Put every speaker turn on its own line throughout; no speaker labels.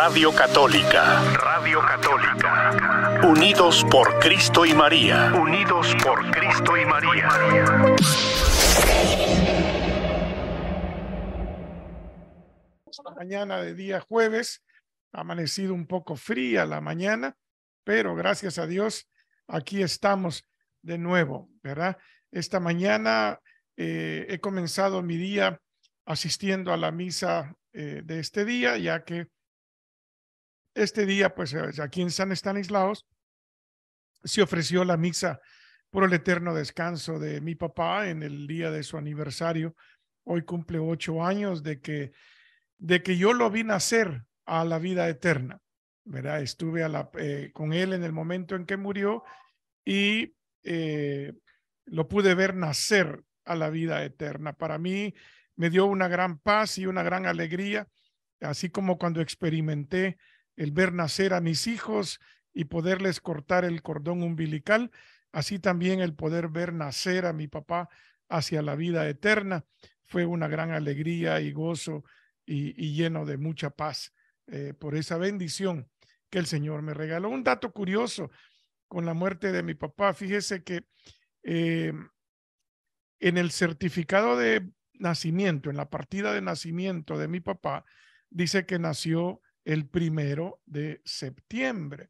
Radio Católica. Radio Católica. Unidos por Cristo y María. Unidos por Cristo y María.
Esta mañana de día jueves, ha amanecido un poco fría la mañana, pero gracias a Dios, aquí estamos de nuevo, ¿verdad? Esta mañana he comenzado mi día asistiendo a la misa de este día, ya que este día, pues aquí en San Estanislaos, se ofreció la misa por el eterno descanso de mi papá en el día de su aniversario. Hoy cumple 8 años de que yo lo vi nacer a la vida eterna, ¿verdad? Estuve con él en el momento en que murió y lo pude ver nacer a la vida eterna. Para mí me dio una gran paz y una gran alegría, así como cuando experimenté el ver nacer a mis hijos y poderles cortar el cordón umbilical, así también el poder ver nacer a mi papá hacia la vida eterna fue una gran alegría y gozo y lleno de mucha paz por esa bendición que el Señor me regaló. Un dato curioso con la muerte de mi papá, fíjese que en el certificado de nacimiento, en la partida de nacimiento de mi papá, dice que nació el 1 de septiembre.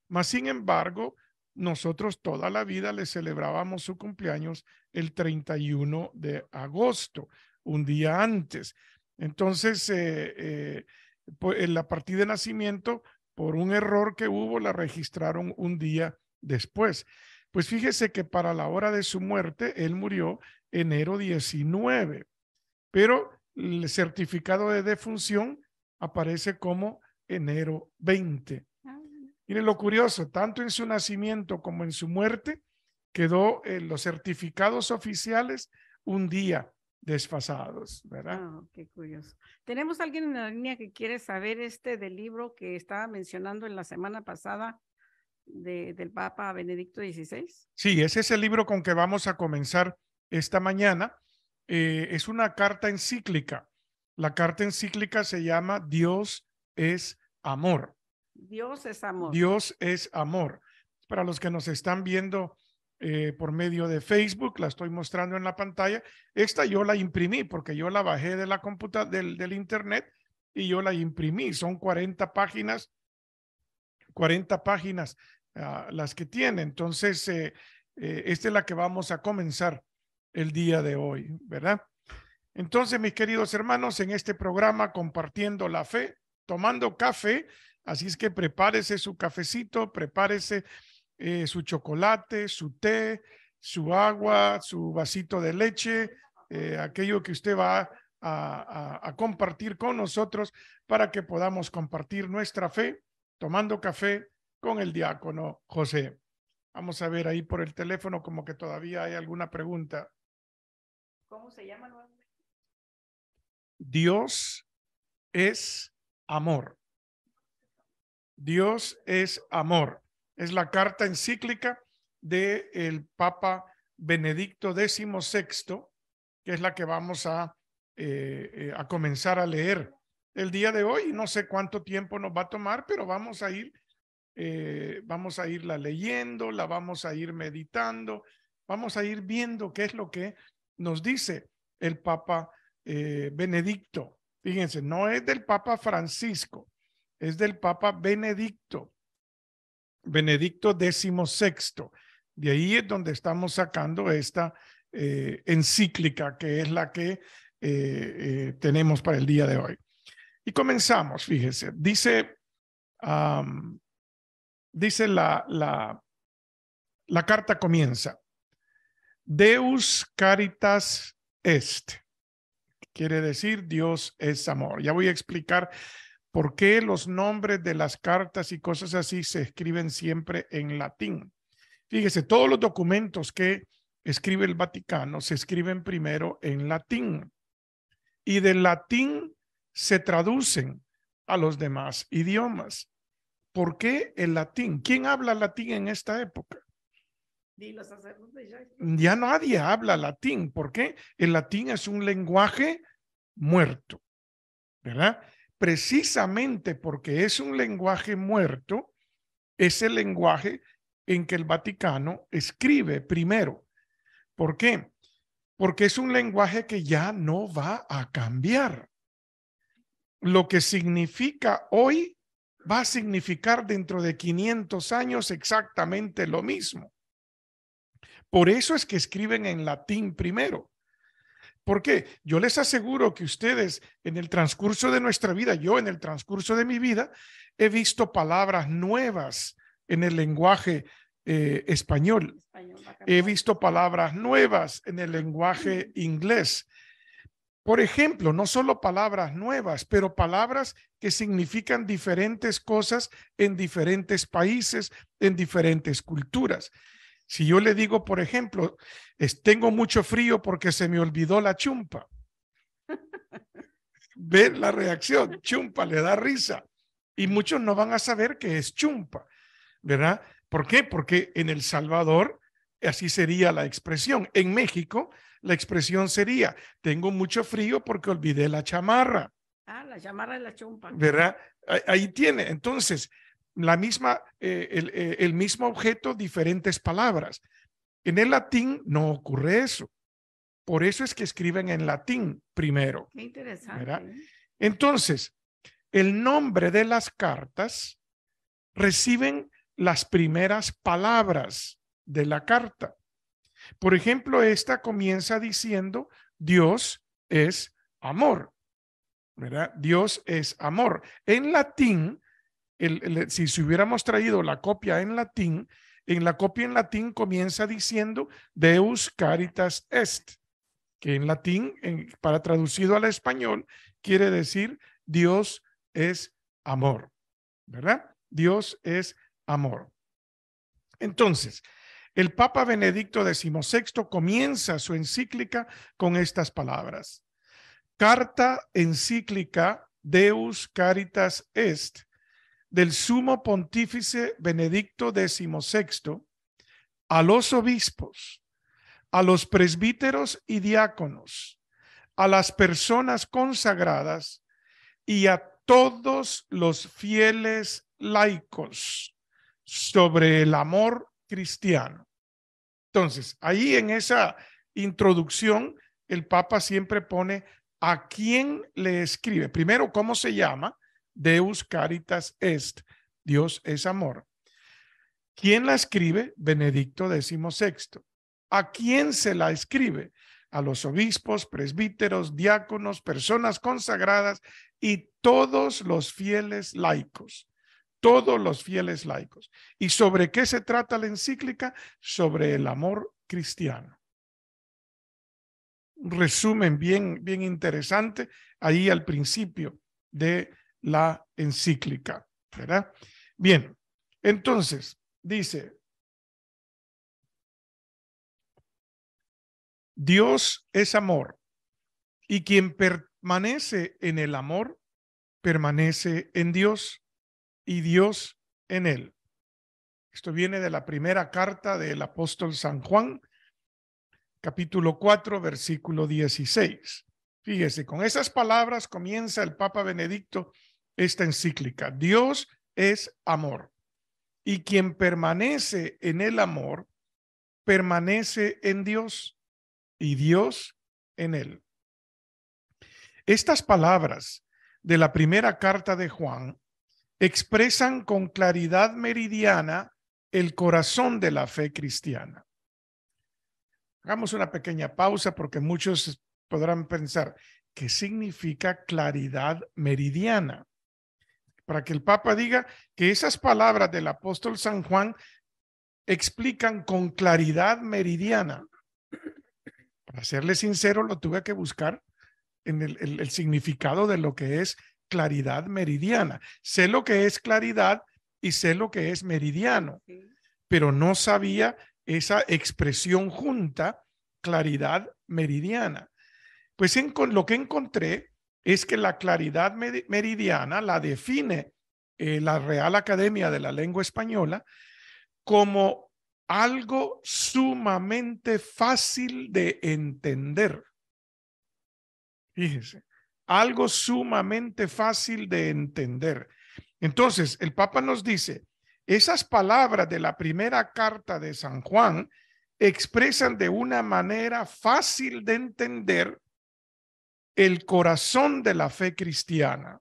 Mas, sin embargo, nosotros toda la vida le celebrábamos su cumpleaños el 31 de agosto, un día antes. Entonces, en la partida de nacimiento, por un error que hubo, la registraron un día después. Pues fíjese que para la hora de su muerte, él murió enero 19, pero el certificado de defunción aparece como enero 20. Miren lo curioso, tanto en su nacimiento como en su muerte, quedó los certificados oficiales un día desfasados, ¿verdad?
Qué curioso. Tenemos alguien en la línea que quiere saber del libro que estaba mencionando en la semana pasada del Papa Benedicto XVI.
Sí, ese es el libro con que vamos a comenzar esta mañana. Es una carta encíclica. La carta encíclica se llama Dios es amor.
Dios es amor.
Dios es amor. Para los que nos están viendo por medio de Facebook, la estoy mostrando en la pantalla. Esta yo la imprimí porque yo la bajé de la del internet y yo la imprimí. Son 40 páginas las que tiene. Entonces, esta es la que vamos a comenzar el día de hoy, ¿verdad? Entonces, mis queridos hermanos, en este programa compartiendo la fe, tomando café, así es que prepárese su cafecito, prepárese su chocolate, su té, su agua, su vasito de leche, aquello que usted va a compartir con nosotros para que podamos compartir nuestra fe tomando café con el diácono José. Vamos a ver ahí por el teléfono como que todavía hay alguna pregunta.
¿Cómo se llama?
Dios es amor. Dios es amor. Es la carta encíclica del Papa Benedicto XVI, que es la que vamos a comenzar a leer el día de hoy. No sé cuánto tiempo nos va a tomar, pero vamos a irla leyendo, la vamos a ir meditando, vamos a ir viendo qué es lo que nos dice el Papa Benedicto. Fíjense, no es del Papa Francisco, es del Papa Benedicto XVI. De ahí es donde estamos sacando esta encíclica, que es la que tenemos para el día de hoy. Y comenzamos, fíjese, dice la carta comienza, Deus caritas est, quiere decir Dios es amor. Ya voy a explicar por qué los nombres de las cartas y cosas así se escriben siempre en latín. Fíjese, todos los documentos que escribe el Vaticano se escriben primero en latín y del latín se traducen a los demás idiomas. ¿Por qué el latín? ¿Quién habla latín en esta época? Ya nadie habla latín. ¿Por qué? El latín es un lenguaje muerto, ¿verdad? precisamente porque es un lenguaje muerto, es el lenguaje en que el Vaticano escribe primero. ¿Por qué? Porque es un lenguaje que ya no va a cambiar. Lo que significa hoy va a significar dentro de 500 años exactamente lo mismo. Por eso es que escriben en latín primero. ¿Por qué? Yo les aseguro que ustedes en el transcurso de nuestra vida, yo en el transcurso de mi vida, he visto palabras nuevas en el lenguaje español. He visto palabras nuevas en el lenguaje inglés. Por ejemplo, no solo palabras nuevas, pero palabras que significan diferentes cosas en diferentes países, en diferentes culturas. Si yo le digo, por ejemplo, tengo mucho frío porque se me olvidó la chumpa. Ve la reacción, chumpa, le da risa. Y muchos no van a saber qué es chumpa, ¿verdad? ¿Por qué? Porque en El Salvador así sería la expresión. En México la expresión sería, tengo mucho frío porque olvidé la chamarra.
Ah, la chamarra de la chumpa.
¿Verdad? Ahí tiene. Entonces, la misma, el mismo objeto, diferentes palabras. En el latín no ocurre eso. Por eso es que escriben en latín primero.
Qué interesante.
¿Verdad? Entonces, el nombre de las cartas reciben las primeras palabras de la carta. Por ejemplo, esta comienza diciendo, Dios es amor. ¿Verdad? Dios es amor. En latín, si hubiéramos traído la copia en latín, en la copia en latín comienza diciendo Deus caritas est, que en latín, para traducido al español, quiere decir Dios es amor, ¿verdad? Dios es amor. Entonces, el Papa Benedicto XVI comienza su encíclica con estas palabras. Carta encíclica Deus Caritas Est del Sumo Pontífice Benedicto XVI a los obispos, a los presbíteros y diáconos, a las personas consagradas y a todos los fieles laicos sobre el amor cristiano. Entonces, ahí en esa introducción, el Papa siempre pone a quién le escribe. Primero, ¿cómo se llama? Deus Caritas Est. Dios es amor. ¿Quién la escribe? Benedicto XVI. ¿A quién se la escribe? A los obispos, presbíteros, diáconos, personas consagradas y todos los fieles laicos. Todos los fieles laicos. ¿Y sobre qué se trata la encíclica? Sobre el amor cristiano. Un resumen bien interesante ahí al principio de la encíclica, ¿verdad? Bien, entonces dice, Dios es amor y quien permanece en el amor permanece en Dios y Dios en él. Esto viene de la primera carta del apóstol San Juan, capítulo 4, versículo 16. Fíjese, con esas palabras comienza el Papa Benedicto esta encíclica. Dios es amor y quien permanece en el amor permanece en Dios y Dios en él. Estas palabras de la primera carta de Juan expresan con claridad meridiana el corazón de la fe cristiana. Hagamos una pequeña pausa porque muchos podrán pensar, ¿qué significa claridad meridiana? Para que el Papa diga que esas palabras del apóstol San Juan explican con claridad meridiana. Para serle sincero, lo tuve que buscar en el significado de lo que es claridad meridiana. Sé lo que es claridad y sé lo que es meridiano, pero no sabía esa expresión junta, claridad meridiana. Pues lo que encontré es que la claridad meridiana la define la Real Academia de la Lengua Española como algo sumamente fácil de entender. Fíjese, algo sumamente fácil de entender. Entonces, el Papa nos dice, esas palabras de la primera carta de San Juan expresan de una manera fácil de entender el corazón de la fe cristiana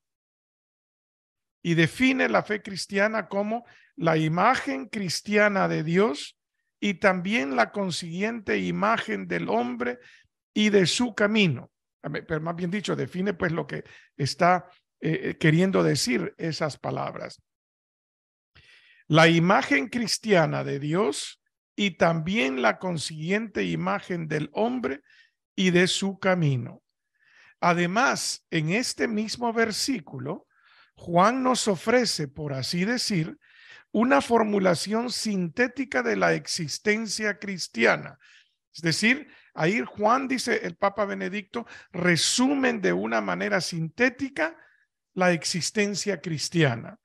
y define la fe cristiana como la imagen cristiana de Dios y también la consiguiente imagen del hombre y de su camino. Pero más bien dicho, define pues lo que está queriendo decir esas palabras. La imagen cristiana de Dios y también la consiguiente imagen del hombre y de su camino. Además, en este mismo versículo, Juan nos ofrece, por así decir, una formulación sintética de la existencia cristiana. Es decir, ahí Juan, dice el Papa Benedicto, resumen de una manera sintética la existencia cristiana.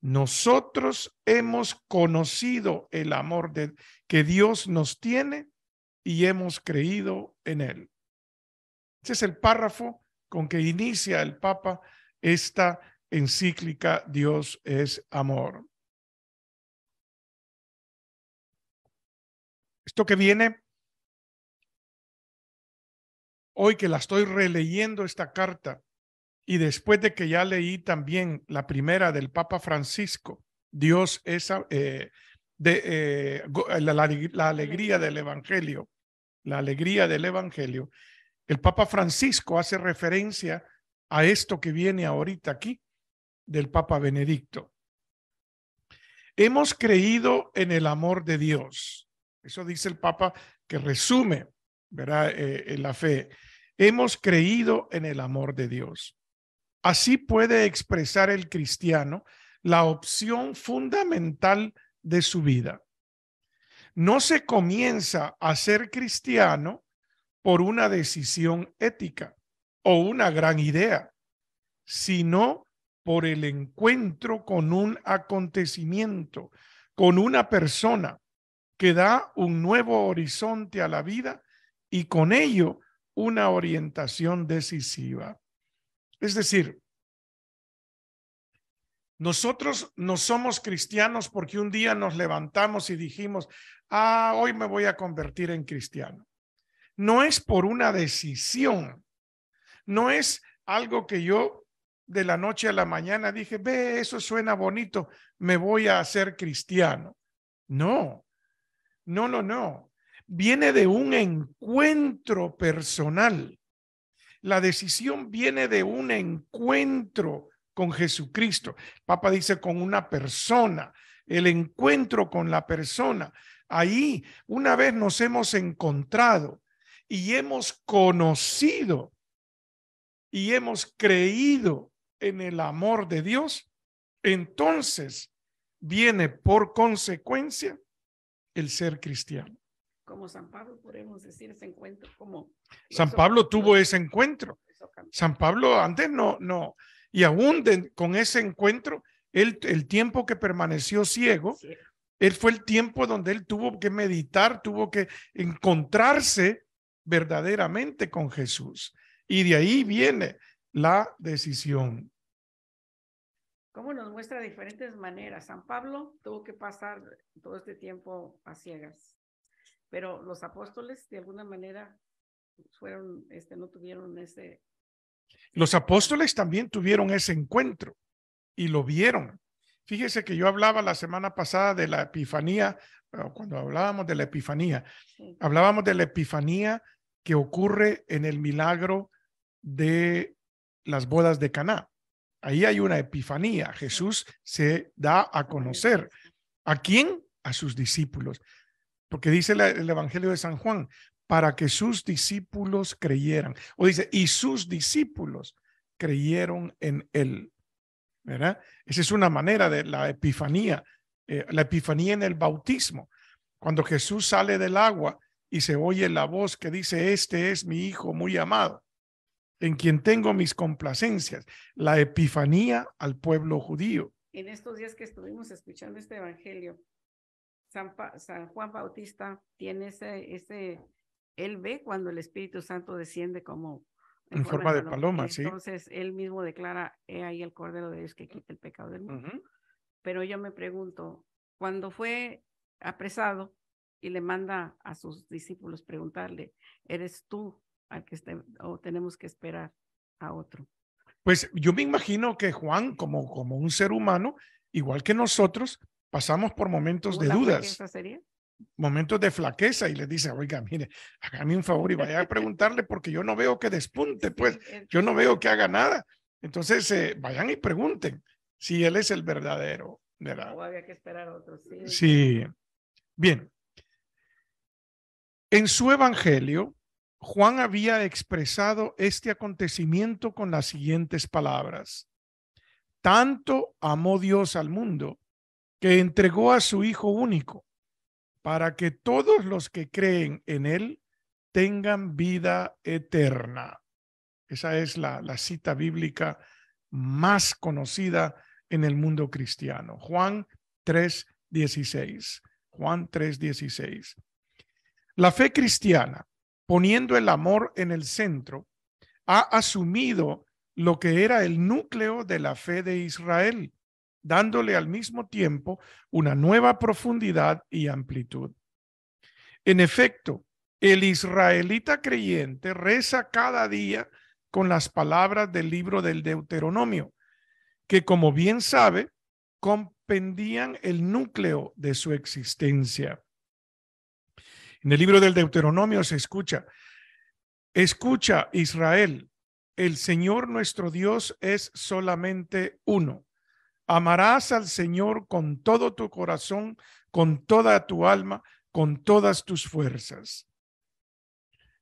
Nosotros hemos conocido el amor que Dios nos tiene y hemos creído en él. Ese es el párrafo con que inicia el Papa esta encíclica Dios es amor. Esto que viene, hoy que la estoy releyendo esta carta y después de que ya leí también la primera del Papa Francisco, Dios es la alegría del Evangelio, la alegría del Evangelio. El Papa Francisco hace referencia a esto que viene ahorita aquí del Papa Benedicto. Hemos creído en el amor de Dios. Eso dice el Papa que resume, ¿verdad? En la fe. Hemos creído en el amor de Dios. Así puede expresar el cristiano la opción fundamental de su vida. No se comienza a ser cristiano por una decisión ética o una gran idea, sino por el encuentro con un acontecimiento, con una persona que da un nuevo horizonte a la vida y con ello una orientación decisiva. Es decir, nosotros no somos cristianos porque un día nos levantamos y dijimos, hoy me voy a convertir en cristiano. No es por una decisión, no es algo que yo de la noche a la mañana dije, ve, eso suena bonito, me voy a hacer cristiano. No. Viene de un encuentro personal. La decisión viene de un encuentro con Jesucristo. Papa dice con una persona, el encuentro con la persona. Ahí una vez nos hemos encontrado y hemos conocido y hemos creído en el amor de Dios, entonces viene por consecuencia el ser cristiano.
Como San Pablo, podemos decir ese encuentro como...
San Pablo tuvo ese encuentro. San Pablo antes no. Y aún con ese encuentro, el tiempo que permaneció ciego, sí, él fue el tiempo donde él tuvo que meditar, tuvo que encontrarse verdaderamente con Jesús. Y de ahí viene la decisión.
¿Cómo nos muestra diferentes maneras? San Pablo tuvo que pasar todo este tiempo a ciegas, pero los apóstoles de alguna manera fueron, no tuvieron ese...
Los apóstoles también tuvieron ese encuentro y lo vieron. Fíjese que yo hablaba la semana pasada de la Epifanía, cuando hablábamos de la Epifanía, sí, hablábamos de la Epifanía que ocurre en el milagro de las bodas de Caná. Ahí hay una epifanía. Jesús se da a conocer. ¿A quién? A sus discípulos. Porque dice el Evangelio de San Juan, para que sus discípulos creyeran. O dice, y sus discípulos creyeron en él. ¿Verdad? Esa es una manera de la epifanía en el bautismo. Cuando Jesús sale del agua y se oye la voz que dice, este es mi hijo muy amado, en quien tengo mis complacencias, la epifanía al pueblo judío.
En estos días que estuvimos escuchando este evangelio, San Juan Bautista tiene él ve cuando el Espíritu Santo desciende como
En forma de paloma, sí.
Entonces él mismo declara, he ahí el Cordero de Dios que quita el pecado del mundo. Pero yo me pregunto, cuando fue apresado y le manda a sus discípulos preguntarle, ¿eres tú al que o tenemos que esperar a otro?
Pues yo me imagino que Juan, como un ser humano, igual que nosotros, pasamos por momentos de dudas.
¿Sería?
Momentos de flaqueza, y le dice, oiga, mire, hágame un favor y vaya a preguntarle porque yo no veo que despunte, pues yo no veo que haga nada. Entonces vayan y pregunten si él es el verdadero. ¿Verdad?
O había que esperar a otros.
Sí. Bien. En su evangelio, Juan había expresado este acontecimiento con las siguientes palabras: tanto amó Dios al mundo que entregó a su Hijo único, para que todos los que creen en él tengan vida eterna. Esa es la cita bíblica más conocida en el mundo cristiano. Juan 3:16. Juan 3:16. La fe cristiana, poniendo el amor en el centro, ha asumido lo que era el núcleo de la fe de Israel, dándole al mismo tiempo una nueva profundidad y amplitud. En efecto, el israelita creyente reza cada día con las palabras del libro del Deuteronomio, que, como bien sabe, compendían el núcleo de su existencia. En el libro del Deuteronomio se escucha: escucha, Israel, el Señor nuestro Dios es solamente uno. Amarás al Señor con todo tu corazón, con toda tu alma, con todas tus fuerzas.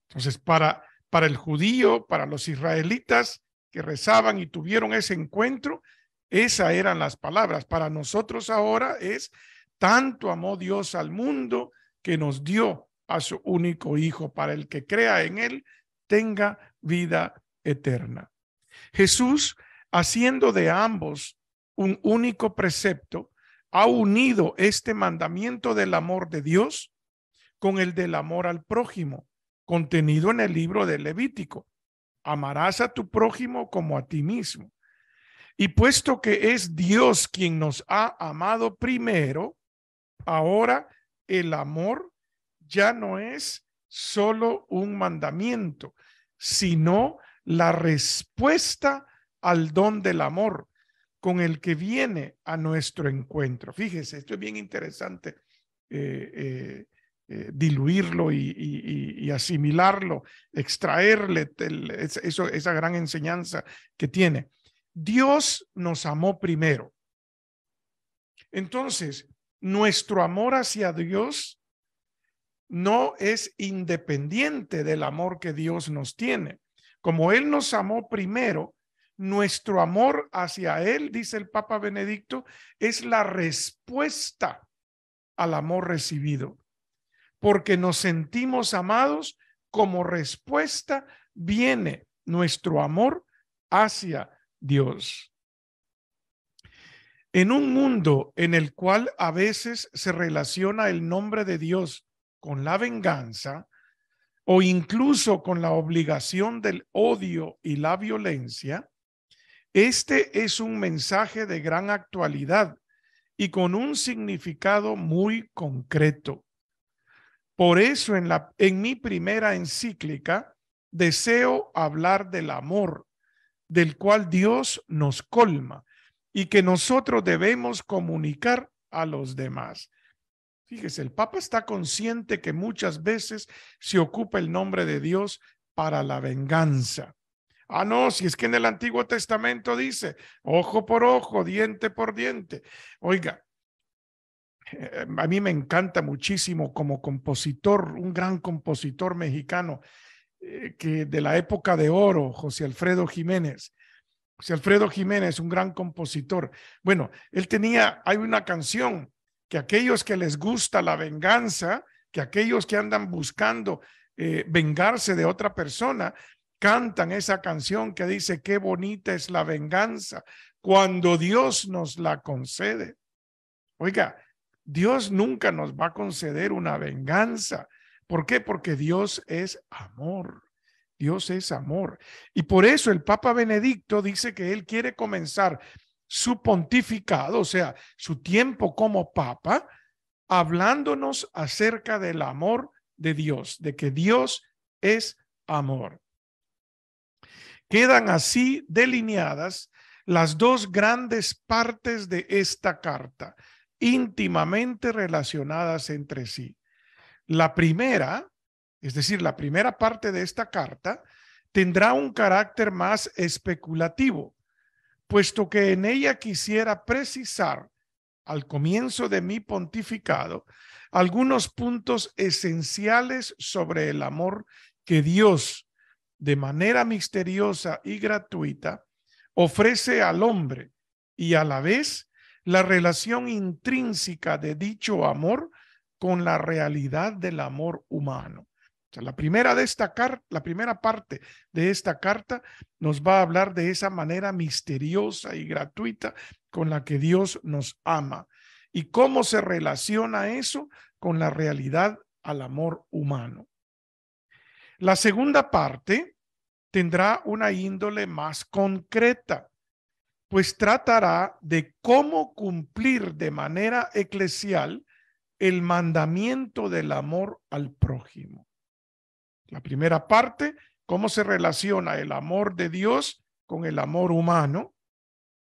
Entonces, para el judío, para los israelitas que rezaban y tuvieron ese encuentro, esas eran las palabras. Para nosotros ahora es: tanto amó Dios al mundo que nos dio a su único Hijo, para el que crea en él tenga vida eterna. Jesús, haciendo de ambos un único precepto, ha unido este mandamiento del amor de Dios con el del amor al prójimo, contenido en el libro de Levítico. Amarás a tu prójimo como a ti mismo. Y puesto que es Dios quien nos ha amado primero, ahora el amor ya no es solo un mandamiento, sino la respuesta al don del amor con el que viene a nuestro encuentro. Fíjese, esto es bien interesante, diluirlo y asimilarlo, extraerle esa gran enseñanza que tiene. Dios nos amó primero. Entonces, nuestro amor hacia Dios no es independiente del amor que Dios nos tiene. Como Él nos amó primero, nuestro amor hacia Él, dice el Papa Benedicto, es la respuesta al amor recibido, porque nos sentimos amados. Como respuesta viene nuestro amor hacia Dios. En un mundo en el cual a veces se relaciona el nombre de Dios con la venganza o incluso con la obligación del odio y la violencia, este es un mensaje de gran actualidad y con un significado muy concreto. Por eso en mi primera encíclica deseo hablar del amor, del cual Dios nos colma y que nosotros debemos comunicar a los demás. Fíjese, el Papa está consciente que muchas veces se ocupa el nombre de Dios para la venganza. Ah, no, si es que en el Antiguo Testamento dice ojo por ojo, diente por diente. Oiga, a mí me encanta muchísimo como compositor, un gran compositor mexicano que de la época de oro, José Alfredo Jiménez. José Alfredo Jiménez, un gran compositor. Bueno, hay una canción que aquellos que les gusta la venganza, que aquellos que andan buscando vengarse de otra persona, cantan esa canción que dice: qué bonita es la venganza cuando Dios nos la concede. Oiga, Dios nunca nos va a conceder una venganza. ¿Por qué? Porque Dios es amor. Dios es amor. Y por eso el Papa Benedicto dice que él quiere comenzar su pontificado, o sea, su tiempo como Papa, hablándonos acerca del amor de Dios, de que Dios es amor. Quedan así delineadas las dos grandes partes de esta carta, íntimamente relacionadas entre sí. La primera, es decir, la primera parte de esta carta, tendrá un carácter más especulativo, puesto que en ella quisiera precisar, al comienzo de mi pontificado, algunos puntos esenciales sobre el amor que Dios, de manera misteriosa y gratuita, ofrece al hombre y a la vez la relación intrínseca de dicho amor con la realidad del amor humano. O sea, la primera parte de esta carta nos va a hablar de esa manera misteriosa y gratuita con la que Dios nos ama y cómo se relaciona eso con la realidad al amor humano. La segunda parte tendrá una índole más concreta, pues tratará de cómo cumplir de manera eclesial el mandamiento del amor al prójimo. La primera parte, cómo se relaciona el amor de Dios con el amor humano.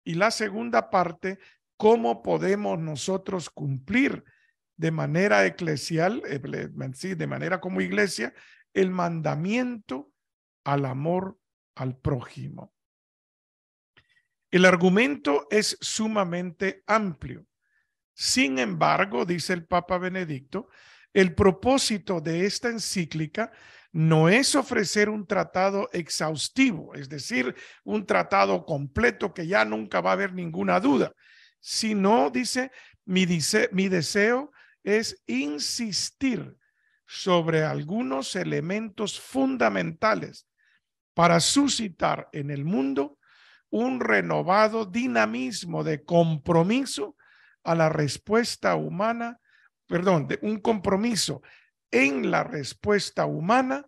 Y la segunda parte, cómo podemos nosotros cumplir de manera eclesial, de manera como iglesia, el mandamiento al amor al prójimo. El argumento es sumamente amplio. Sin embargo, dice el Papa Benedicto, el propósito de esta encíclica no es ofrecer un tratado exhaustivo, es decir, un tratado completo que ya nunca va a haber ninguna duda, sino, dice, mi deseo es insistir sobre algunos elementos fundamentales para suscitar en el mundo un renovado dinamismo de compromiso a la respuesta humana, de un compromiso en la respuesta humana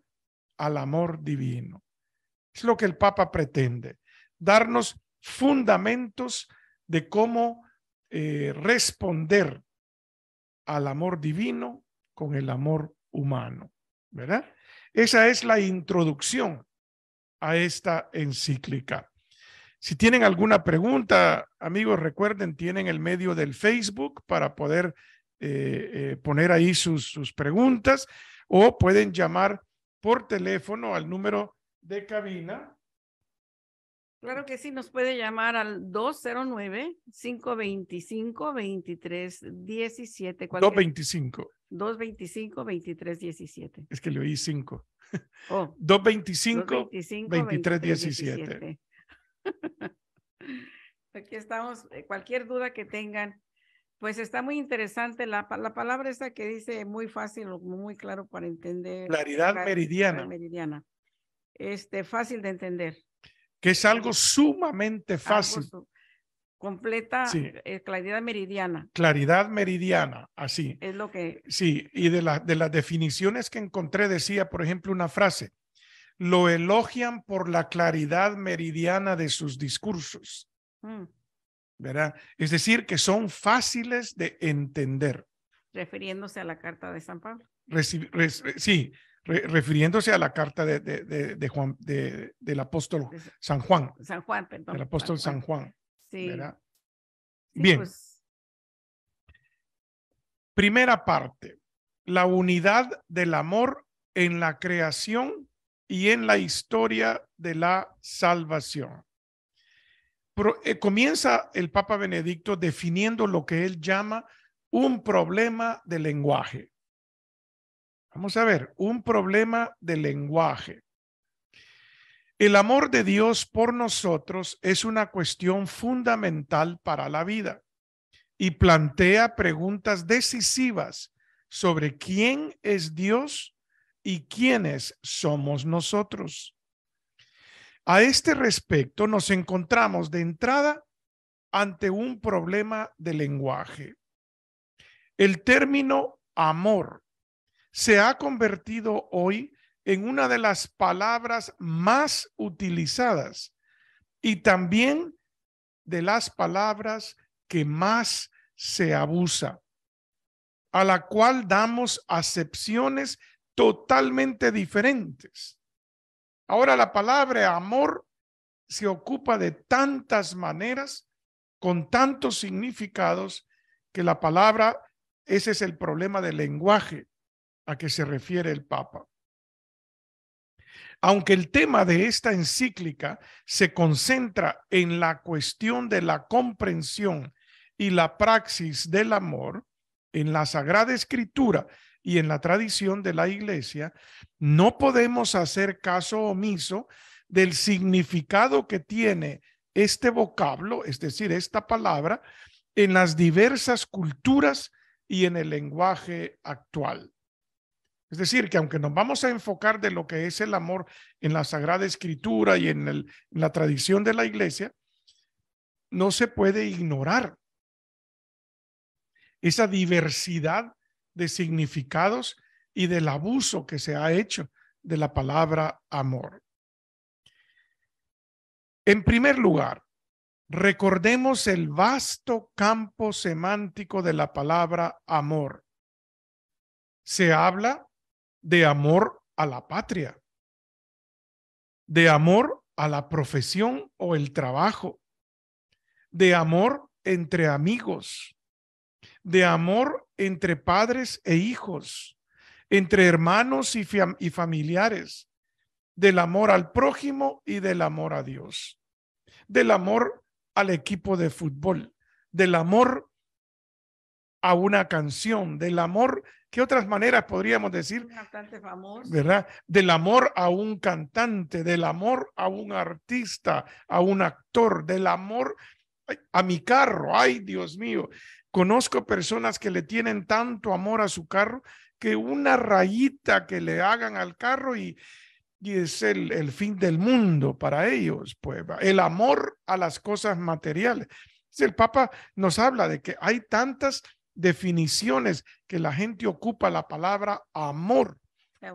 al amor divino. Es lo que el Papa pretende, darnos fundamentos de cómo responder al amor divino con el amor humano, ¿verdad? Esa es la introducción a esta encíclica. Si tienen alguna pregunta, amigos, recuerden, tienen el medio del Facebook para poder poner ahí sus preguntas, o pueden llamar por teléfono al número de cabina.
Claro que sí, nos puede llamar al 209-525-2317.
225.
225-2317.
Es que le oí 5.
Oh,
225-2317.
Aquí estamos. Cualquier duda que tengan, pues está muy interesante la palabra esa que dice muy fácil, muy claro para entender.
Claridad meridiana.
Meridiana. Fácil de entender.
Que es algo sumamente fácil.
Completa,
sí.
Claridad meridiana.
Claridad meridiana, así.
Es lo que...
Sí, y de las definiciones que encontré decía, por ejemplo, una frase: lo elogian por la claridad meridiana de sus discursos. ¿Verdad? Es decir, que son fáciles de entender.
Refiriéndose a la carta de San Pablo.
Sí, refiriéndose a la carta de Juan, del apóstol San Juan.
San Juan, perdón.
Del apóstol San Juan.
Sí.
¿Verdad?
Sí,
bien.
Pues...
Primera parte, la unidad del amor en la creación y en la historia de la salvación. Comienza el Papa Benedicto definiendo lo que él llama un problema de lenguaje. Vamos a ver, un problema de lenguaje. El amor de Dios por nosotros es una cuestión fundamental para la vida y plantea preguntas decisivas sobre quién es Dios y quiénes somos nosotros. A este respecto, nos encontramos de entrada ante un problema de lenguaje. El término amor se ha convertido hoy en una de las palabras más utilizadas y también de las palabras que más se abusa, a la cual damos acepciones totalmente diferentes. Ahora, la palabra amor se ocupa de tantas maneras, con tantos significados, que la palabra, ese es el problema del lenguaje a que se refiere el Papa. Aunque el tema de esta encíclica se concentra en la cuestión de la comprensión y la praxis del amor, en la Sagrada Escritura y en la tradición de la Iglesia, no podemos hacer caso omiso del significado que tiene este vocablo, es decir, esta palabra, en las diversas culturas y en el lenguaje actual. Es decir, que aunque nos vamos a enfocar de lo que es el amor en la Sagrada Escritura y en la tradición de la Iglesia, no se puede ignorar esa diversidad de significados y del abuso que se ha hecho de la palabra amor. En primer lugar, recordemos el vasto campo semántico de la palabra amor. Se habla de amor a la patria, de amor a la profesión o el trabajo, de amor entre amigos, de amor entre padres e hijos, entre hermanos y familiares, del amor al prójimo y del amor a Dios, del amor al equipo de fútbol, del amor a una canción, del amor, ¿qué otras maneras podríamos decir?
Un cantante famoso.
¿Verdad? Del amor a un cantante, del amor a un artista, a un actor, del amor a mi carro. Ay, Dios mío, conozco personas que le tienen tanto amor a su carro que una rayita que le hagan al carro y es el fin del mundo para ellos. Pues el amor a las cosas materiales. El Papa nos habla de que hay tantas definiciones que la gente ocupa la palabra amor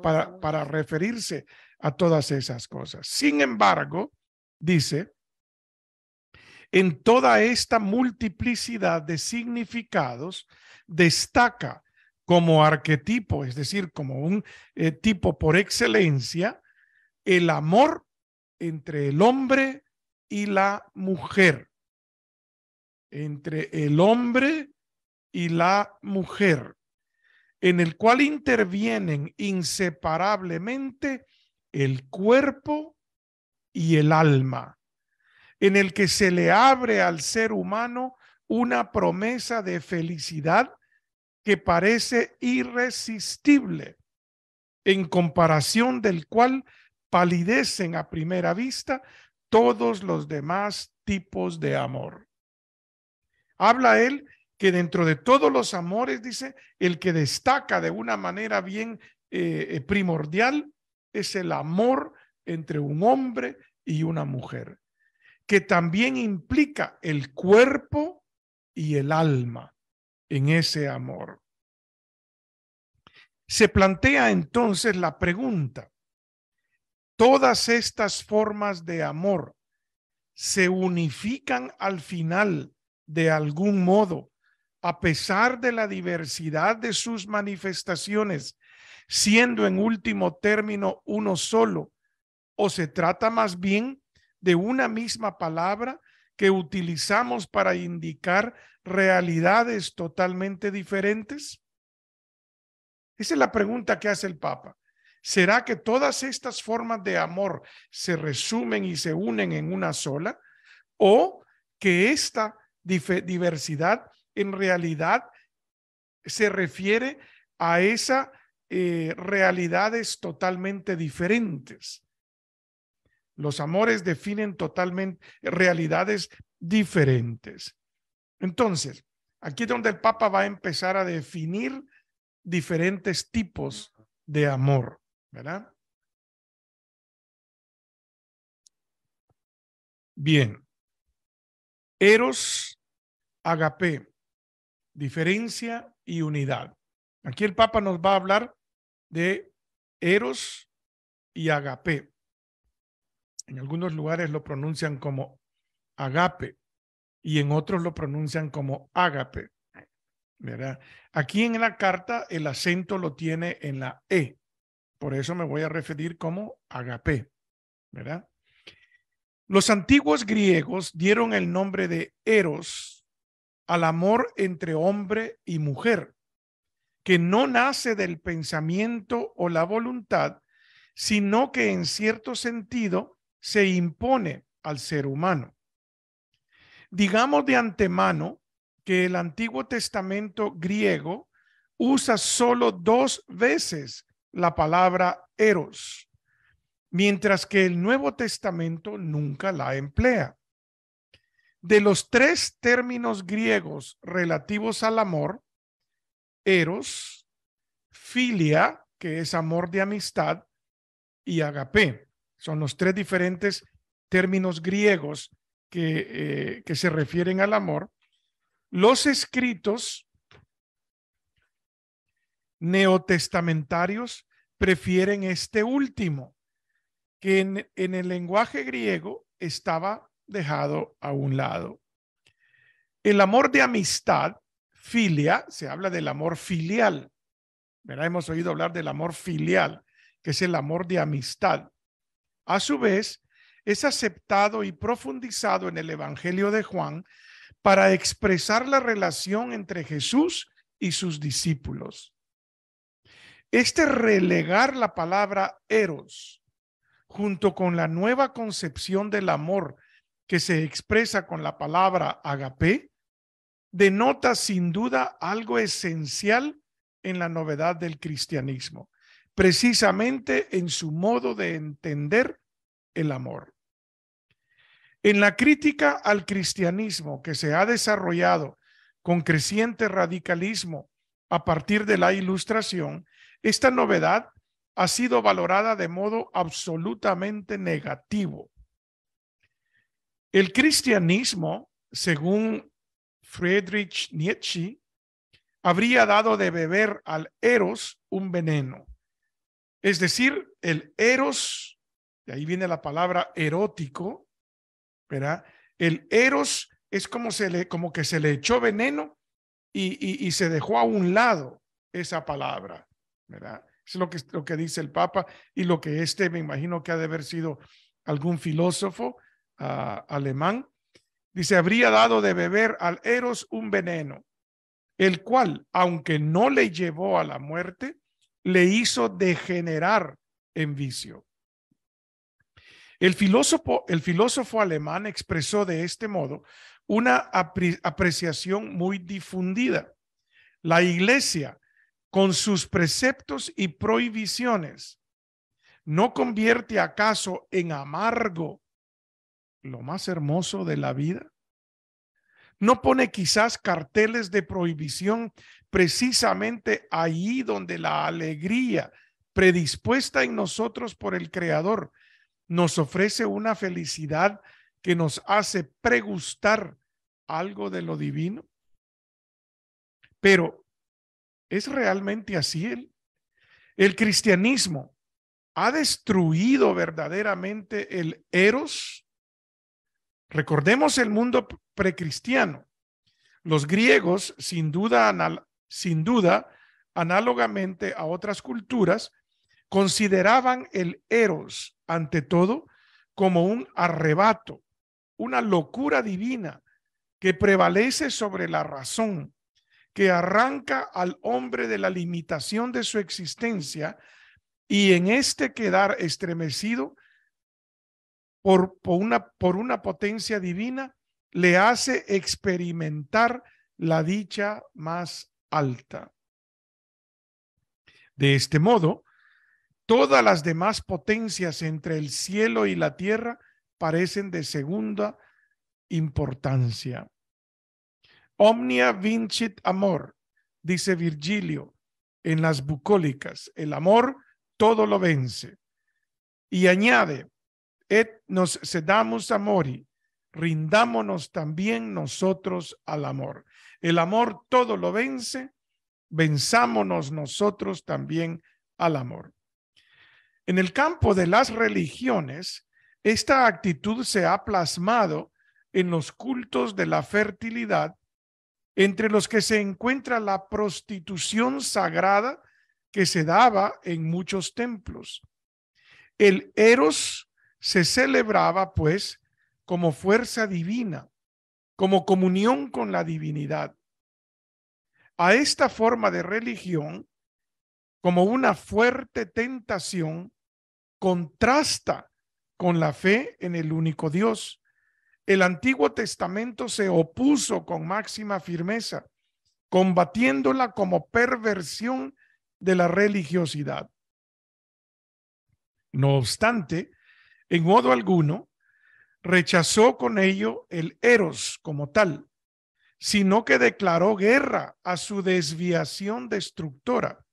para referirse a todas esas cosas. Sin embargo, dice, en toda esta multiplicidad de significados destaca como arquetipo, es decir, como un tipo por excelencia, el amor entre el hombre y la mujer. Entre el hombre y la mujer, en el cual intervienen inseparablemente el cuerpo y el alma, en el que se le abre al ser humano una promesa de felicidad que parece irresistible, en comparación del cual palidecen a primera vista todos los demás tipos de amor. Habla él que dentro de todos los amores, dice, el que destaca de una manera bien primordial es el amor entre un hombre y una mujer, que también implica el cuerpo y el alma en ese amor. Se plantea entonces la pregunta: ¿todas estas formas de amor se unifican al final de algún modo, a pesar de la diversidad de sus manifestaciones, siendo en último término uno solo, o se trata más bien de una misma palabra que utilizamos para indicar realidades totalmente diferentes? Esa es la pregunta que hace el Papa. ¿Será que todas estas formas de amor se resumen y se unen en una sola? ¿O que esta diversidad en realidad se refiere a esas realidades totalmente diferentes? Los amores definen totalmente realidades diferentes. Entonces, aquí es donde el Papa va a empezar a definir diferentes tipos de amor, ¿verdad? Bien. Eros, agape, diferencia y unidad. Aquí el Papa nos va a hablar de eros y agape. En algunos lugares lo pronuncian como agape y en otros lo pronuncian como ágape, ¿verdad? Aquí en la carta el acento lo tiene en la E, por eso me voy a referir como agape, ¿verdad? Los antiguos griegos dieron el nombre de eros al amor entre hombre y mujer, que no nace del pensamiento o la voluntad, sino que en cierto sentido se impone al ser humano. Digamos de antemano que el Antiguo Testamento griego usa solo 2 veces la palabra eros, mientras que el Nuevo Testamento nunca la emplea. De los 3 términos griegos relativos al amor, eros, filia, que es amor de amistad, y agape, son los 3 diferentes términos griegos que se refieren al amor. Los escritos neotestamentarios prefieren este último, que en el lenguaje griego estaba dejado a un lado. El amor de amistad, filia, se habla del amor filial, ¿verdad? Hemos oído hablar del amor filial, que es el amor de amistad. A su vez, es aceptado y profundizado en el Evangelio de Juan para expresar la relación entre Jesús y sus discípulos. Relegar la palabra eros junto con la nueva concepción del amor que se expresa con la palabra agape denota sin duda algo esencial en la novedad del cristianismo, precisamente en su modo de entender el amor. En la crítica al cristianismo que se ha desarrollado con creciente radicalismo a partir de la Ilustración, esta novedad ha sido valorada de modo absolutamente negativo. El cristianismo, según Friedrich Nietzsche, habría dado de beber al eros un veneno. Es decir, el eros, de ahí viene la palabra erótico, ¿verdad? El eros es como que se le echó veneno y se dejó a un lado esa palabra, ¿verdad? Es lo que dice el Papa y lo que me imagino que ha de haber sido algún filósofo alemán. Dice, habría dado de beber al eros un veneno, el cual, aunque no le llevó a la muerte, le hizo degenerar en vicio. El filósofo alemán expresó de este modo una apreciación muy difundida. La Iglesia, con sus preceptos y prohibiciones, ¿no convierte acaso en amargo lo más hermoso de la vida? ¿No pone quizás carteles de prohibición precisamente ahí donde la alegría predispuesta en nosotros por el Creador nos ofrece una felicidad que nos hace pregustar algo de lo divino? Pero, ¿es realmente así? El cristianismo ha destruido verdaderamente el eros. Recordemos el mundo precristiano. Los griegos, sin duda, análogamente a otras culturas, consideraban el eros, ante todo, como un arrebato, una locura divina que prevalece sobre la razón, que arranca al hombre de la limitación de su existencia y en quedar estremecido por una potencia divina le hace experimentar la dicha más alta. De este modo, todas las demás potencias entre el cielo y la tierra parecen de segunda importancia. Omnia vincit amor, dice Virgilio en las bucólicas, el amor todo lo vence. Y añade, et nos sedamus amori, rindámonos también nosotros al amor. El amor todo lo vence, venzámonos nosotros también al amor. En el campo de las religiones, esta actitud se ha plasmado en los cultos de la fertilidad, entre los que se encuentra la prostitución sagrada que se daba en muchos templos. El Eros se celebraba, pues, como fuerza divina, como comunión con la divinidad. A esta forma de religión, como una fuerte tentación, contrasta con la fe en el único Dios. El Antiguo Testamento se opuso con máxima firmeza, combatiéndola como perversión de la religiosidad. No obstante, en modo alguno, rechazó con ello el Eros como tal, sino que declaró guerra a su desviación destructora,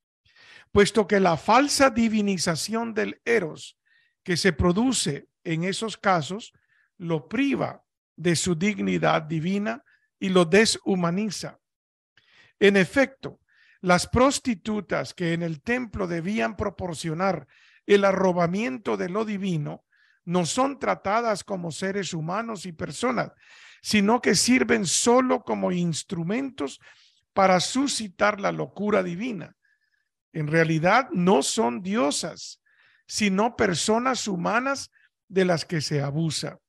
puesto que la falsa divinización del Eros que se produce en esos casos lo priva de su dignidad divina y lo deshumaniza. En efecto, las prostitutas que en el templo debían proporcionar el arrobamiento de lo divino no son tratadas como seres humanos y personas, sino que sirven solo como instrumentos para suscitar la locura divina. En realidad no son diosas, sino personas humanas de las que se abusa.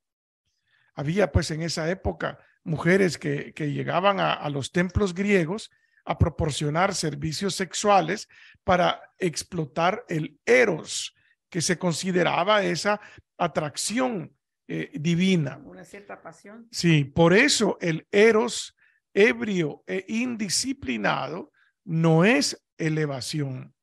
Había pues en esa época mujeres que llegaban a los templos griegos a proporcionar servicios sexuales para explotar el eros, que se consideraba esa atracción divina.
Una cierta pasión.
Sí, por eso el eros ebrio e indisciplinado no es elevación,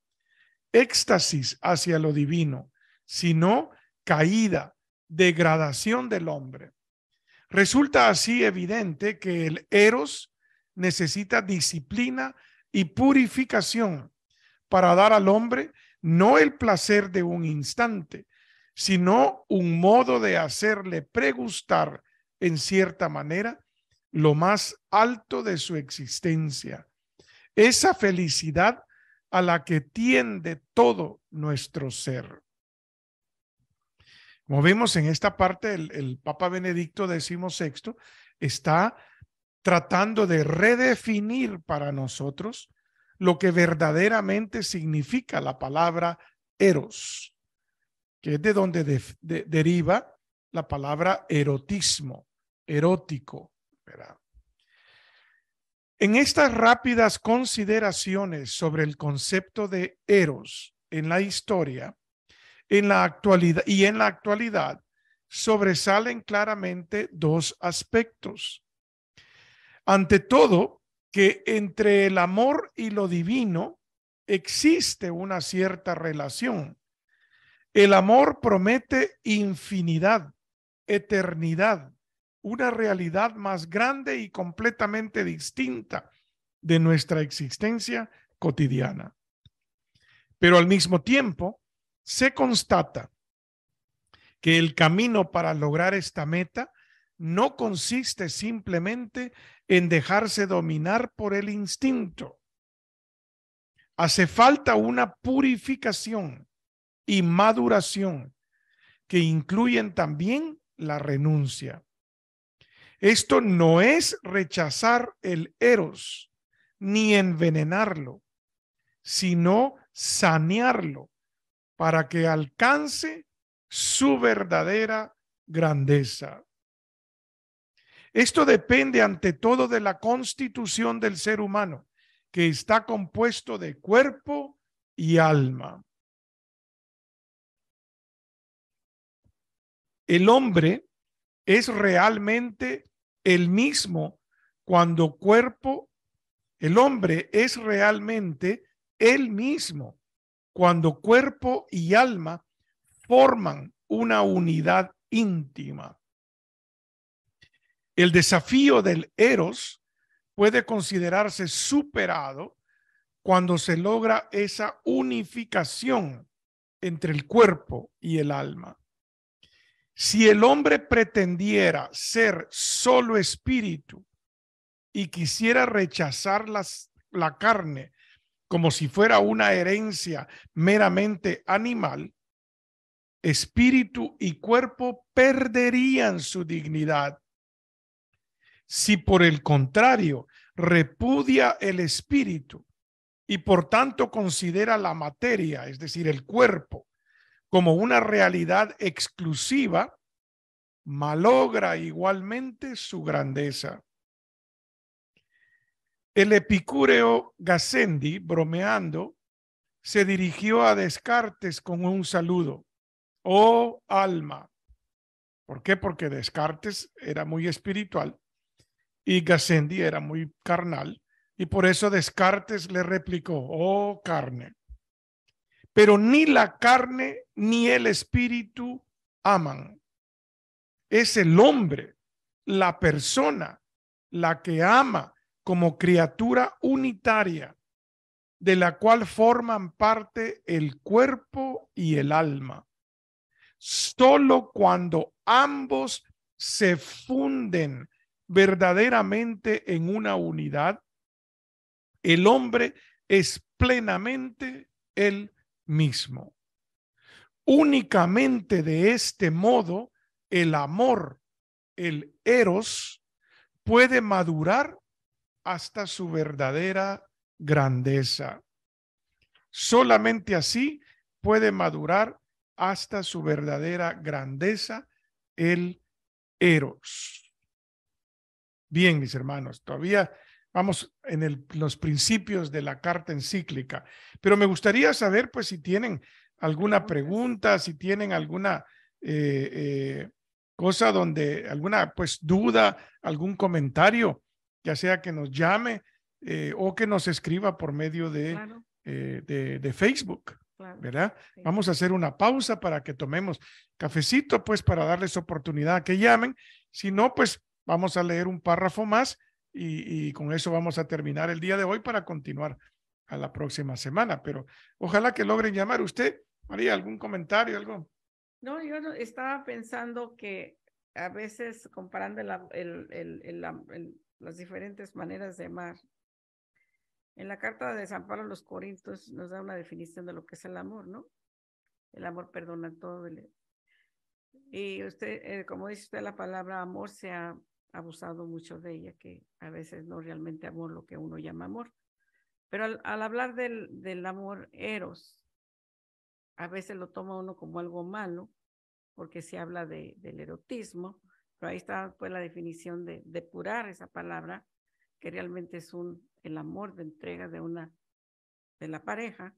éxtasis hacia lo divino, sino caída, degradación del hombre. Resulta así evidente que el eros necesita disciplina y purificación para dar al hombre no el placer de un instante, sino un modo de hacerle pregustar en cierta manera lo más alto de su existencia, esa felicidad a la que tiende todo nuestro ser. Como vemos en esta parte, el Papa Benedicto XVI está tratando de redefinir para nosotros lo que verdaderamente significa la palabra eros, que es de donde deriva la palabra erotismo, erótico, ¿verdad? En estas rápidas consideraciones sobre el concepto de eros en la historia, en la actualidad sobresalen claramente dos aspectos. Ante todo, que entre el amor y lo divino existe una cierta relación. El amor promete infinidad, eternidad, una realidad más grande y completamente distinta de nuestra existencia cotidiana. Pero al mismo tiempo, se constata que el camino para lograr esta meta no consiste simplemente en dejarse dominar por el instinto. Hace falta una purificación y maduración que incluyen también la renuncia. Esto no es rechazar el eros ni envenenarlo, sino sanearlo para que alcance su verdadera grandeza. Esto depende ante todo de la constitución del ser humano, que está compuesto de cuerpo y alma. El hombre es realmente el mismo cuando el hombre es realmente el mismo cuando cuerpo y alma forman una unidad íntima. El desafío del eros puede considerarse superado cuando se logra esa unificación entre el cuerpo y el alma. Si el hombre pretendiera ser solo espíritu y quisiera rechazar la carne como si fuera una herencia meramente animal, espíritu y cuerpo perderían su dignidad. Si por el contrario repudia el espíritu y por tanto considera la materia, es decir, el cuerpo, como una realidad exclusiva, malogra igualmente su grandeza. El epicúreo Gassendi, bromeando, se dirigió a Descartes con un saludo. Oh alma. ¿Por qué? Porque Descartes era muy espiritual y Gassendi era muy carnal, y por eso Descartes le replicó: oh carne. Pero ni la carne ni el espíritu aman. Es el hombre, la persona, la que ama como criatura unitaria, de la cual forman parte el cuerpo y el alma. Solo cuando ambos se funden verdaderamente en una unidad, el hombre es plenamente él mismo. Únicamente de este modo, el amor, el eros, puede madurar hasta su verdadera grandeza. Solamente así puede madurar hasta su verdadera grandeza el eros. Bien, mis hermanos, todavía vamos en los principios de la carta encíclica, pero me gustaría saber, pues, si tienen alguna pregunta, si tienen alguna cosa donde, alguna, pues, duda, algún comentario, ya sea que nos llame o que nos escriba por medio de Facebook. Claro. ¿Verdad? Sí. Vamos a hacer una pausa para que tomemos cafecito, pues, para darles oportunidad a que llamen. Si no, pues vamos a leer un párrafo más y con eso vamos a terminar el día de hoy para continuar a la próxima semana. Pero ojalá que logren llamar. ¿Usted, María, algún comentario, algo?
No, yo estaba pensando que a veces comparando las diferentes maneras de amar, en la carta de San Pablo a los Corintios nos da una definición de lo que es el amor, ¿no? El amor perdona todo. Y usted, como dice usted, la palabra amor se ha abusado mucho de ella, que a veces no realmente amor lo que uno llama amor. Pero al hablar del amor eros, a veces lo toma uno como algo malo, porque se habla del erotismo, pero ahí está pues la definición de depurar esa palabra, que realmente es el amor de entrega de la pareja,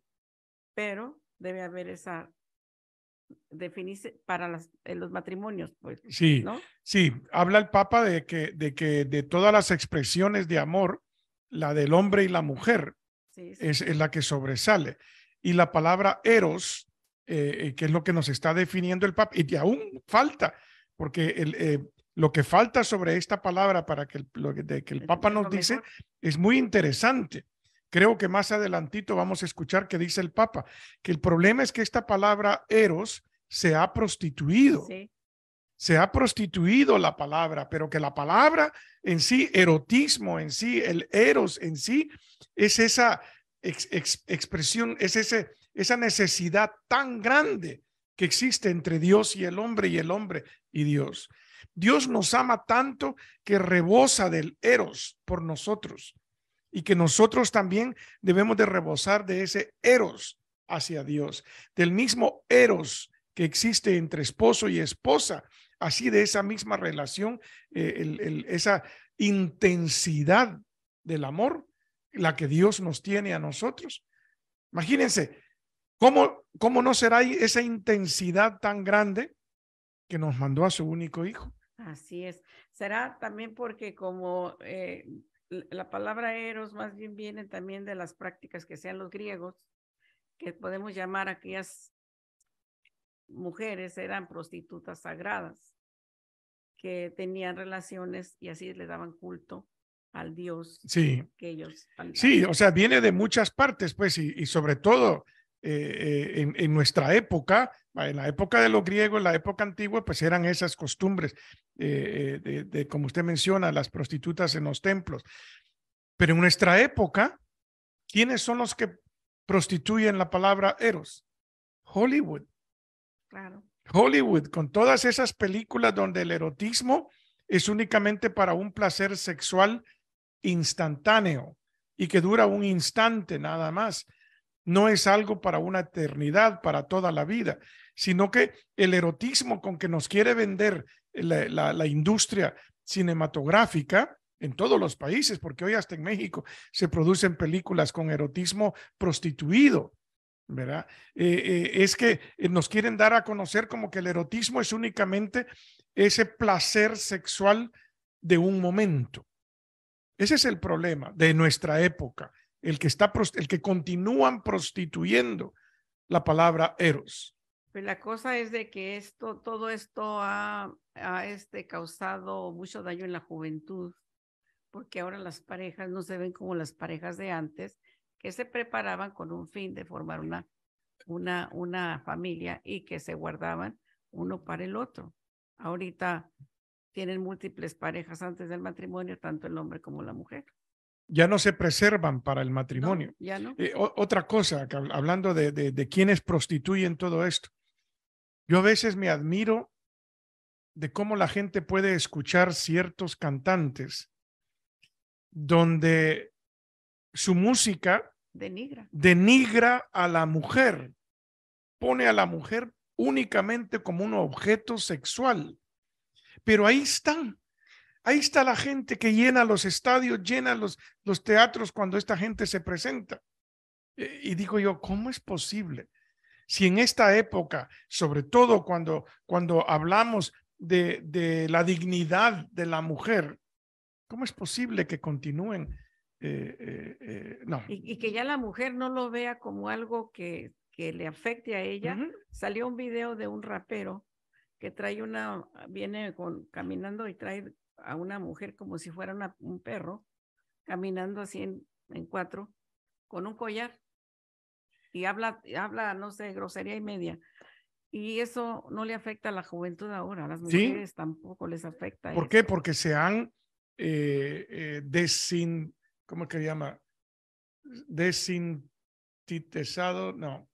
pero debe haber esa definirse para los matrimonios, pues.
Sí,
¿no?
Sí, habla el Papa de que de todas las expresiones de amor, la del hombre y la mujer es la que sobresale. Y la palabra eros, que es lo que nos está definiendo el Papa, y aún falta, porque lo que falta sobre esta palabra para que el Papa nos dice es muy interesante. Creo que más adelantito vamos a escuchar que dice el Papa, que el problema es que esta palabra eros se ha prostituido. Sí. Se ha prostituido la palabra, pero que la palabra en sí, erotismo en sí, el eros en sí, es esa expresión, es esa necesidad tan grande que existe entre Dios y el hombre y Dios. Dios nos ama tanto que rebosa del eros por nosotros y que nosotros también debemos de rebosar de ese eros hacia Dios, del mismo eros que existe entre esposo y esposa, así de esa misma relación, esa intensidad del amor, la que Dios nos tiene a nosotros. Imagínense, ¿cómo no será esa intensidad tan grande que nos mandó a su único hijo?
Así es. Será también porque como la palabra eros más bien viene también de las prácticas que sean los griegos, que podemos llamar aquellas mujeres eran prostitutas sagradas que tenían relaciones y así le daban culto al Dios.
Sí,
que ellos
sí, o sea, viene de muchas partes, pues, y sobre todo en nuestra época, en la época de los griegos, en la época antigua, pues eran esas costumbres como usted menciona, las prostitutas en los templos. Pero en nuestra época, ¿quiénes son los que prostituyen la palabra eros? Hollywood.
Claro.
Hollywood, con todas esas películas donde el erotismo es únicamente para un placer sexual instantáneo y que dura un instante nada más. No es algo para una eternidad, para toda la vida, sino que el erotismo con que nos quiere vender la industria cinematográfica en todos los países, porque hoy hasta en México se producen películas con erotismo prostituido, ¿verdad? Es que nos quieren dar a conocer como que el erotismo es únicamente ese placer sexual de un momento. Ese es el problema de nuestra época, el que continúan prostituyendo la palabra eros.
Pues la cosa es de que todo esto ha causado mucho daño en la juventud, porque ahora las parejas no se ven como las parejas de antes, que se preparaban con un fin de formar una familia y que se guardaban uno para el otro. Ahorita tienen múltiples parejas antes del matrimonio, tanto el hombre como la mujer.
Ya no se preservan para el matrimonio.
No, ya no.
Otra cosa, hablando de quienes prostituyen todo esto, yo a veces me admiro de cómo la gente puede escuchar ciertos cantantes donde su música denigra a la mujer, pone a la mujer únicamente como un objeto sexual. Pero ahí está la gente que llena los estadios, llena los teatros cuando esta gente se presenta. Y digo yo, ¿cómo es posible? Si en esta época, sobre todo cuando hablamos de la dignidad de la mujer, ¿cómo es posible que continúen? No.
Y que ya la mujer no lo vea como algo que le afecte a ella. Salió un video de un rapero que viene caminando y trae a una mujer como si fuera un perro, caminando así en cuatro, con un collar, y habla, no sé, grosería y media. Y eso no le afecta a la juventud ahora, a las mujeres tampoco les afecta.
¿Por qué? Porque se han ¿cómo que se llama? Desintetizado, no,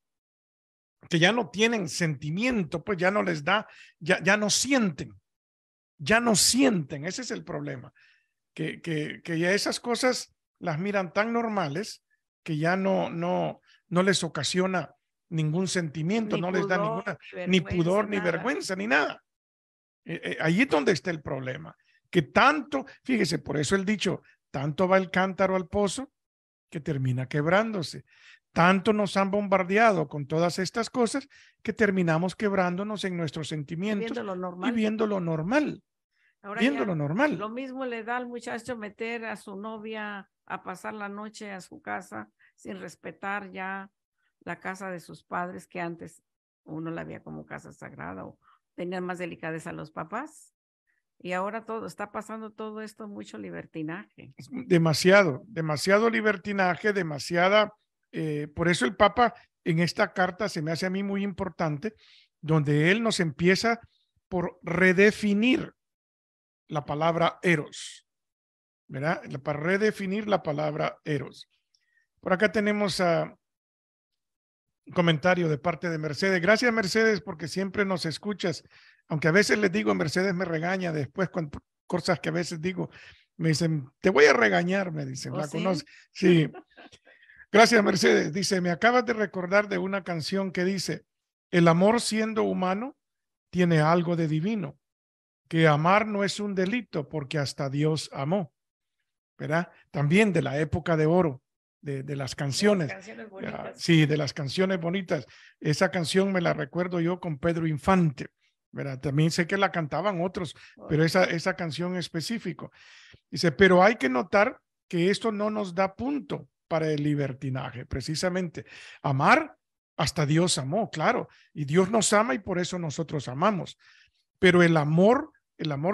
que ya no tienen sentimiento, pues ya no les da, ya no sienten, ese es el problema, que ya esas cosas las miran tan normales que ya no les ocasiona ningún sentimiento, no les da ninguna, ni pudor, ni vergüenza, ni nada. Ahí es donde está el problema, que tanto, fíjese, por eso el dicho, tanto va el cántaro al pozo que termina quebrándose. Tanto nos han bombardeado con todas estas cosas que terminamos quebrándonos en nuestros sentimientos y viendo lo normal.
Ahora lo mismo le da al muchacho meter a su novia a pasar la noche a su casa sin respetar ya la casa de sus padres, que antes uno la veía como casa sagrada o tenían más delicadeza a los papás. Y ahora está pasando todo esto, mucho libertinaje.
Demasiado libertinaje, demasiada. Por eso el Papa en esta carta se me hace a mí muy importante, donde él nos empieza por redefinir la palabra eros, ¿verdad? Para redefinir la palabra eros. Por acá tenemos un comentario de parte de Mercedes. Gracias, Mercedes, porque siempre nos escuchas. Aunque a veces les digo, Mercedes me regaña después con cosas que a veces digo. Me dicen, te voy a regañar, me dicen. ¿La conoces? Sí. Gracias, Mercedes. Dice, me acabas de recordar de una canción que dice, el amor siendo humano tiene algo de divino, que amar no es un delito porque hasta Dios amó, ¿verdad? También de la época de oro, de las canciones.
De las canciones bonitas.
Sí, de las canciones bonitas. Esa canción me la recuerdo yo con Pedro Infante, ¿verdad? También sé que la cantaban otros, pero esa canción específico. Dice, pero hay que notar que esto no nos da punto para el libertinaje, precisamente. Amar, hasta Dios amó, claro, y Dios nos ama y por eso nosotros amamos. Pero el amor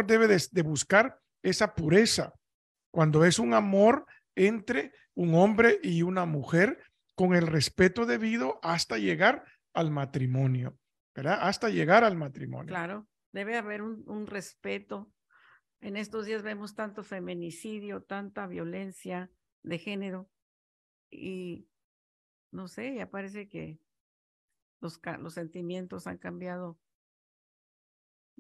debe de buscar esa pureza, cuando es un amor entre un hombre y una mujer con el respeto debido hasta llegar al matrimonio, ¿verdad? Hasta llegar al matrimonio.
Claro, debe haber un respeto. En estos días vemos tanto feminicidio, tanta violencia de género y no sé, ya parece que los sentimientos han cambiado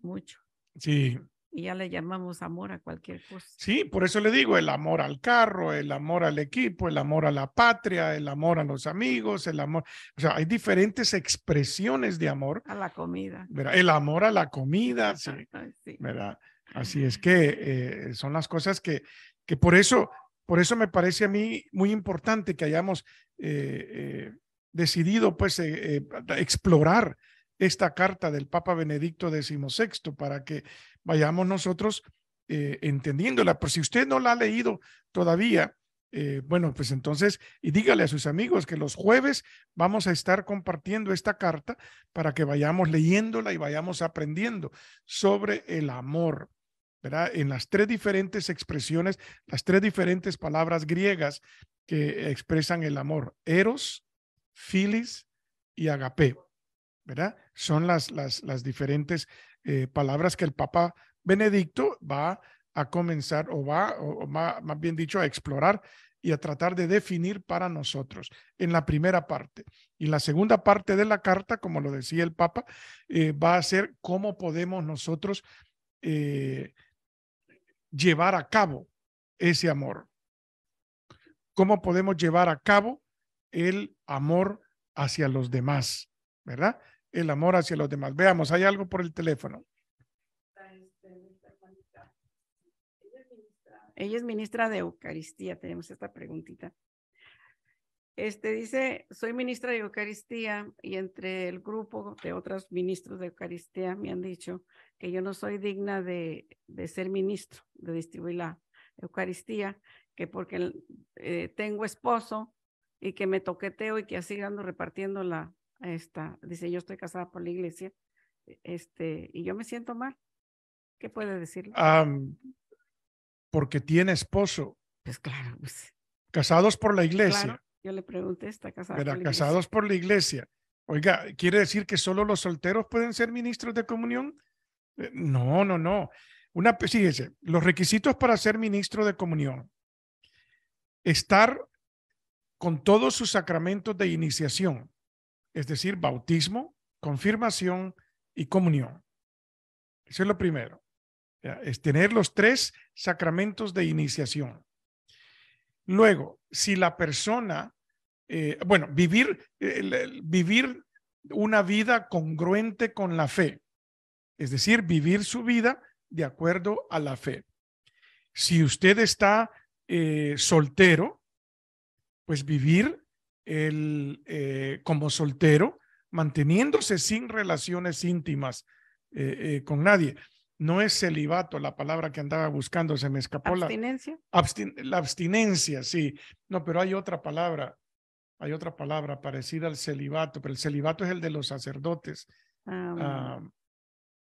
mucho.
Sí.
Y ya le llamamos amor a cualquier cosa.
Sí, por eso le digo, el amor al carro, el amor al equipo, el amor a la patria, el amor a los amigos, el amor, o sea, hay diferentes expresiones de amor.
A la comida.
¿Verdad? El amor a la comida, sí,
Sí.
¿verdad? Así es que son las cosas que por eso me parece a mí muy importante que hayamos decidido pues explorar esta carta del Papa Benedicto XVI para que vayamos nosotros entendiéndola. Pero si usted no la ha leído todavía, bueno, pues entonces, y dígale a sus amigos que los jueves vamos a estar compartiendo esta carta para que vayamos leyéndola y vayamos aprendiendo sobre el amor, ¿verdad? En las tres diferentes expresiones, las tres diferentes palabras griegas que expresan el amor: eros, filis y agape, ¿verdad? Son las diferentes palabras que el Papa Benedicto va a comenzar o más bien dicho, a explorar y a tratar de definir para nosotros en la primera parte. Y la segunda parte de la carta, como lo decía el Papa, va a ser cómo podemos nosotros llevar a cabo ese amor. Cómo podemos llevar a cabo el amor hacia los demás, ¿verdad? El amor hacia los demás. Veamos, hay algo por el teléfono.
Ella es ministra de Eucaristía. Tenemos esta preguntita. Dice, soy ministra de Eucaristía y entre el grupo de otros ministros de Eucaristía me han dicho que yo no soy digna de ser ministro, de distribuir la Eucaristía, que porque tengo esposo y que me toqueteo y que así ando repartiendo dice, yo estoy casada por la iglesia, y yo me siento mal. ¿Qué puede decirle?
Porque tiene esposo.
Pues claro. Pues,
casados por la iglesia.
Claro, yo le pregunté, ¿está casada
¿verdad?
por la iglesia?
Casados por la iglesia. Oiga, ¿quiere decir que solo los solteros pueden ser ministros de comunión? No, no, no. Fíjese, los requisitos para ser ministro de comunión: estar con todos sus sacramentos de iniciación, es decir, bautismo, confirmación y comunión. Eso es lo primero. Es tener los tres sacramentos de iniciación. Luego, si la persona, vivir una vida congruente con la fe, es decir, vivir su vida de acuerdo a la fe. Si usted está soltero, pues vivir como soltero, manteniéndose sin relaciones íntimas con nadie. No es celibato la palabra que andaba buscando, se me escapó.
¿Abstinencia?
La abstinencia, sí. No, pero hay otra palabra parecida al celibato, pero el celibato es el de los sacerdotes.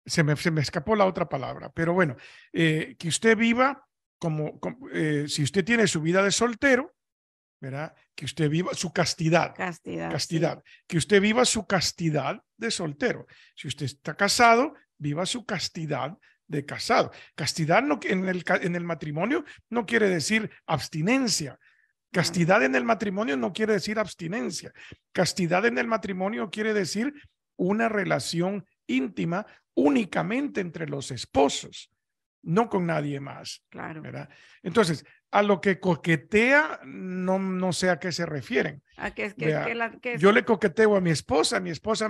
Se me escapó la otra palabra, pero bueno, que usted viva si usted tiene su vida de soltero, ¿verdad? Que usted viva su castidad. Castidad. Sí. Que usted viva su castidad de soltero. Si usted está casado, viva su castidad de casado. Castidad en el matrimonio no quiere decir abstinencia. Castidad en el matrimonio no quiere decir abstinencia. Castidad en el matrimonio quiere decir una relación íntima únicamente entre los esposos, no con nadie más.
Claro.
¿Verdad? Entonces, a lo que coquetea, no sé a qué se refieren. Yo le coqueteo a mi esposa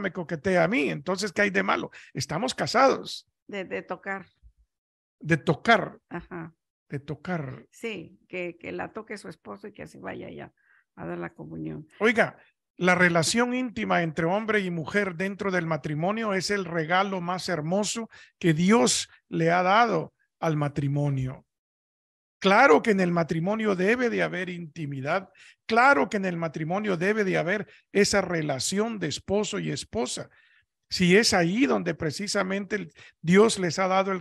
me coquetea a mí. Entonces, ¿qué hay de malo? Estamos casados.
De tocar.
De tocar.
Ajá.
De tocar.
Sí, que la toque su esposo y que así vaya ya a dar la comunión.
Oiga, la relación íntima entre hombre y mujer dentro del matrimonio es el regalo más hermoso que Dios le ha dado al matrimonio. Claro que en el matrimonio debe de haber intimidad. Claro que en el matrimonio debe de haber esa relación de esposo y esposa. Si es ahí donde precisamente Dios les ha dado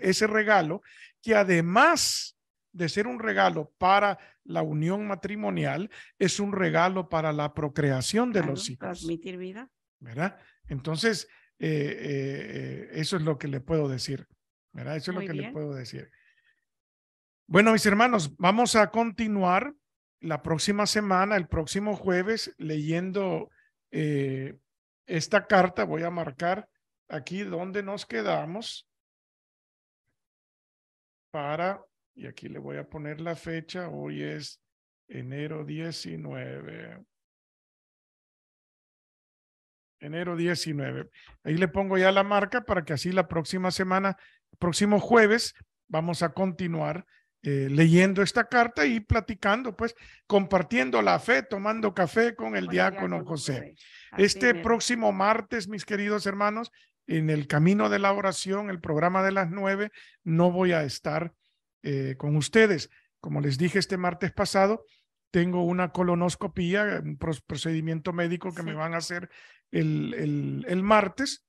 ese regalo, que además de ser un regalo para la unión matrimonial, es un regalo para la procreación de los hijos.
Transmitir vida.
¿Verdad? Entonces, eso es lo que le puedo decir. ¿Verdad? Eso es lo que le puedo decir. Bueno, mis hermanos, vamos a continuar la próxima semana, el próximo jueves, leyendo esta carta. Voy a marcar aquí donde nos quedamos y aquí le voy a poner la fecha, hoy es enero 19. Enero 19. Ahí le pongo ya la marca para que así la próxima semana, próximo jueves, vamos a continuar leyendo esta carta y platicando, pues, compartiendo la fe, tomando café con el diácono José. Este próximo martes, mis queridos hermanos, en el Camino de la Oración, el programa de las 9, no voy a estar con ustedes. Como les dije este martes pasado, tengo una colonoscopía, un procedimiento médico que me van a hacer el martes,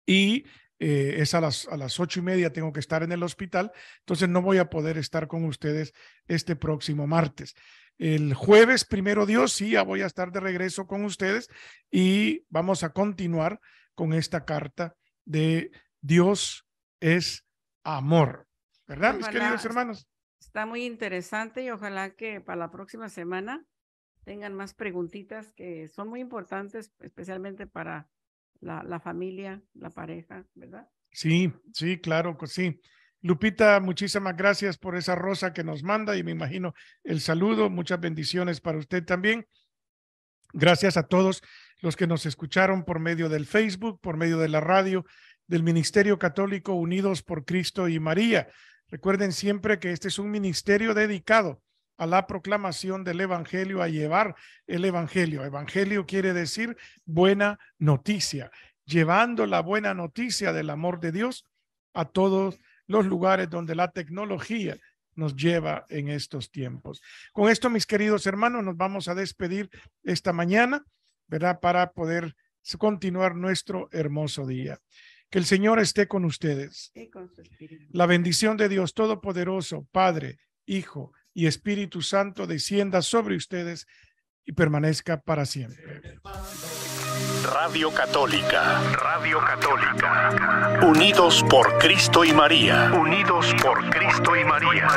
y es a las 8:30 tengo que estar en el hospital, entonces no voy a poder estar con ustedes este próximo martes. El jueves, primero Dios, sí, ya voy a estar de regreso con ustedes y vamos a continuar con esta carta de Dios es amor, ¿verdad,
ojalá,
mis queridos hermanos?
Está muy interesante y ojalá que para la próxima semana tengan más preguntitas que son muy importantes, especialmente para la familia, la pareja, ¿verdad?
Sí, sí, claro que sí. Lupita, muchísimas gracias por esa rosa que nos manda y me imagino el saludo. Muchas bendiciones para usted también. Gracias a todos los que nos escucharon por medio del Facebook, por medio de la radio del Ministerio Católico Unidos por Cristo y María. Recuerden siempre que este es un ministerio dedicado a la proclamación del evangelio, a llevar el evangelio. Evangelio quiere decir buena noticia, llevando la buena noticia del amor de Dios a todos los lugares donde la tecnología nos lleva en estos tiempos. Con esto, mis queridos hermanos, nos vamos a despedir esta mañana, ¿verdad? Para poder continuar nuestro hermoso día. Que el Señor esté con ustedes.
Y con su espíritu.
La bendición de Dios Todopoderoso, Padre, Hijo y Espíritu Santo descienda sobre ustedes y permanezca para siempre.
Radio Católica, Radio Católica. Unidos por Cristo y María. Unidos por Cristo y María.